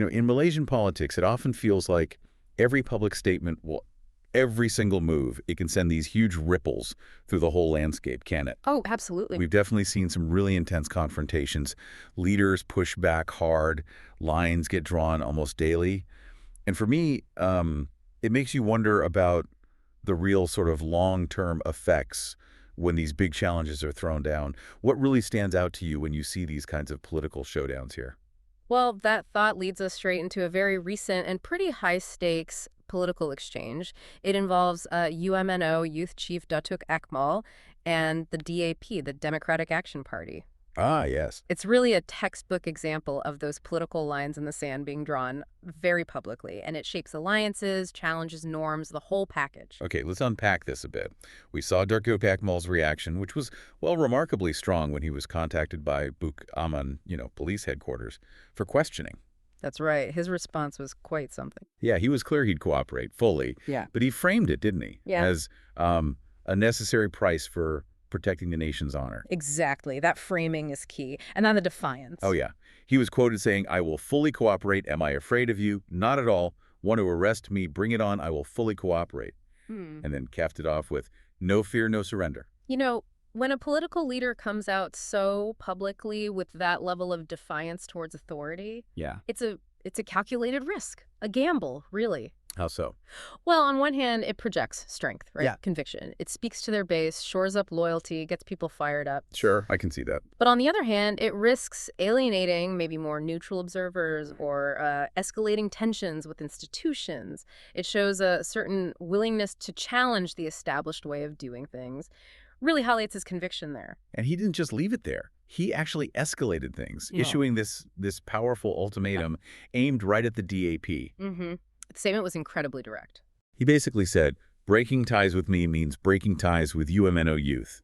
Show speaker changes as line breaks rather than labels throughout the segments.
In Malaysian politics, it often feels like every public statement every single move, it can send these huge ripples through the whole landscape, can it?
Oh, absolutely.
We've definitely seen some really intense confrontations. Leaders push back hard. Lines get drawn almost daily. And for me, it makes you wonder about the real sort of long-term effects when these big challenges are thrown down. What really stands out to you when you see these kinds of political showdowns here?
Well, that thought leads us straight into a very recent and pretty high-stakes political exchange. It involves UMNO Youth Chief Datuk Akmal and the DAP, the Democratic Action Party.
Ah, yes.
It's really a textbook example of those political lines in the sand being drawn very publicly, and it shapes alliances, challenges norms, the whole package.
Okay, let's unpack this a bit. We saw Datuk Akmal's reaction, which was, well, remarkably strong when he was contacted by Buk Aman, police headquarters, for questioning.
That's right. His response was quite something.
Yeah, he was clear he'd cooperate fully.
Yeah.
But he framed it, didn't he?
Yeah.
As a necessary price for protecting the nation's honor.
Exactly. That framing is key. And then the defiance.
Oh, yeah. He was quoted saying, "I will fully cooperate. Am I afraid of you? Not at all. Want to arrest me? Bring it on. I will fully cooperate." And then capped it off with, "No fear, no surrender."
When a political leader comes out so publicly with that level of defiance towards authority,
Yeah.
it's a calculated risk, a gamble, really.
How so?
Well, on one hand, it projects strength, right?
Yeah.
Conviction. It speaks to their base, shores up loyalty, gets people fired up.
Sure, I can see that.
But on the other hand, it risks alienating maybe more neutral observers or escalating tensions with institutions. It shows a certain willingness to challenge the established way of doing things. Really highlights his conviction there.
And he didn't just leave it there. He actually escalated things, issuing this powerful ultimatum aimed right at the DAP.
The statement was incredibly direct.
He basically said, breaking ties with me means breaking ties with UMNO Youth.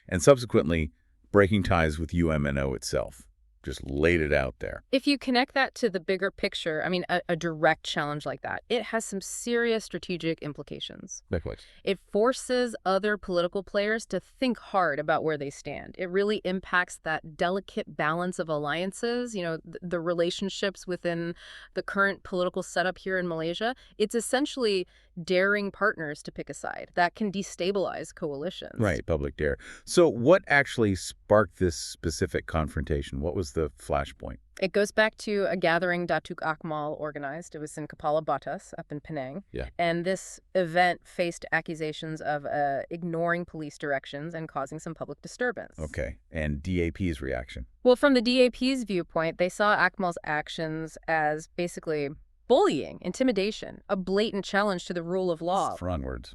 And subsequently, breaking ties with UMNO itself. Just laid it out there.
If you connect that to the bigger picture, I mean, a direct challenge like that, it has some serious strategic implications.
Likewise.
It forces other political players to think hard about where they stand. It really impacts that delicate balance of alliances, the relationships within the current political setup here in Malaysia. It's essentially daring partners to pick a side. That can destabilize coalitions.
Right, public dare. So what actually sparked this specific confrontation? What was the flashpoint?
It goes back to a gathering Datuk Akmal organized. It was in Kepala Batas up in Penang.
Yeah.
And this event faced accusations of ignoring police directions and causing some public disturbance.
Okay. And DAP's reaction?
Well, from the DAP's viewpoint, they saw Akmal's actions as basically bullying, intimidation, a blatant challenge to the rule of law.
Strong words.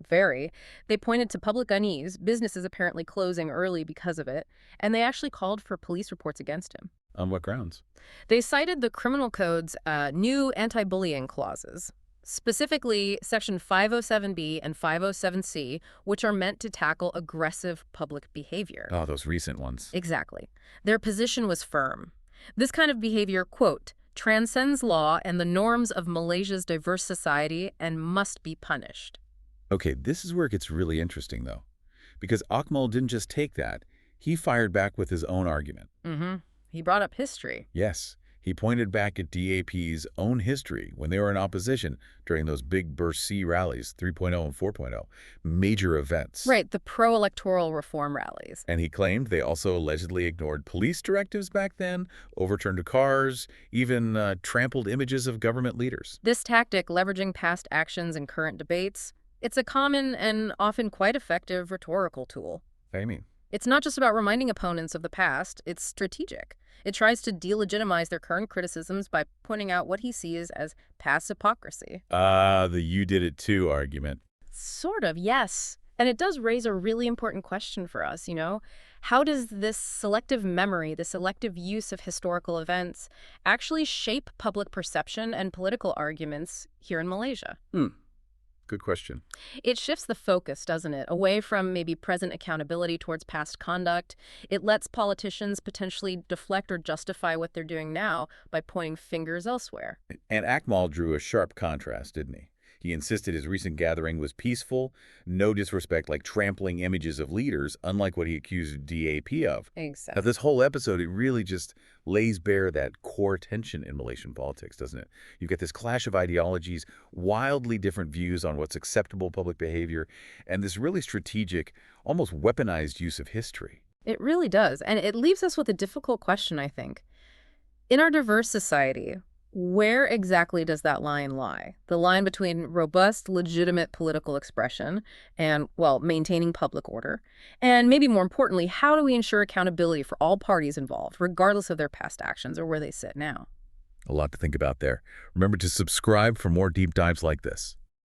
Very. They pointed to public unease, businesses apparently closing early because of it, and they actually called for police reports against him.
On what grounds?
They cited the criminal code's new anti-bullying clauses, specifically Section 507B and 507C, which are meant to tackle aggressive public behavior.
Oh, those recent ones.
Exactly. Their position was firm. This kind of behavior, quote, transcends law and the norms of Malaysia's diverse society and must be punished.
Okay, this is where it gets really interesting, though. Because Akmal didn't just take that. He fired back with his own argument.
He brought up history.
Yes, he pointed back at DAP's own history when they were in opposition during those big Burst C rallies, 3.0 and 4.0, major events.
Right, the pro-electoral reform rallies.
And he claimed they also allegedly ignored police directives back then, overturned cars, even trampled images of government leaders.
This tactic, leveraging past actions and current debates, it's a common and often quite effective rhetorical tool.
What do you mean?
It's not just about reminding opponents of the past, it's strategic. It tries to delegitimize their current criticisms by pointing out what he sees as past hypocrisy.
The "you did it too" argument.
Sort of, yes. And it does raise a really important question for us, How does this selective memory, the selective use of historical events, actually shape public perception and political arguments here in Malaysia?
Good question.
It shifts the focus, doesn't it, away from maybe present accountability towards past conduct. It lets politicians potentially deflect or justify what they're doing now by pointing fingers elsewhere.
And Akmal drew a sharp contrast, didn't he? He insisted his recent gathering was peaceful, no disrespect like trampling images of leaders, unlike what he accused DAP of. Now,
Exactly.
this whole episode, it really just lays bare that core tension in Malaysian politics, doesn't it? You've got this clash of ideologies, wildly different views on what's acceptable public behavior, and this really strategic, almost weaponized use of history.
It really does. And it leaves us with a difficult question, I think. In our diverse society, where exactly does that line lie? The line between robust, legitimate political expression and, well, maintaining public order. And maybe more importantly, how do we ensure accountability for all parties involved, regardless of their past actions or where they sit now?
A lot to think about there. Remember to subscribe for more deep dives like this.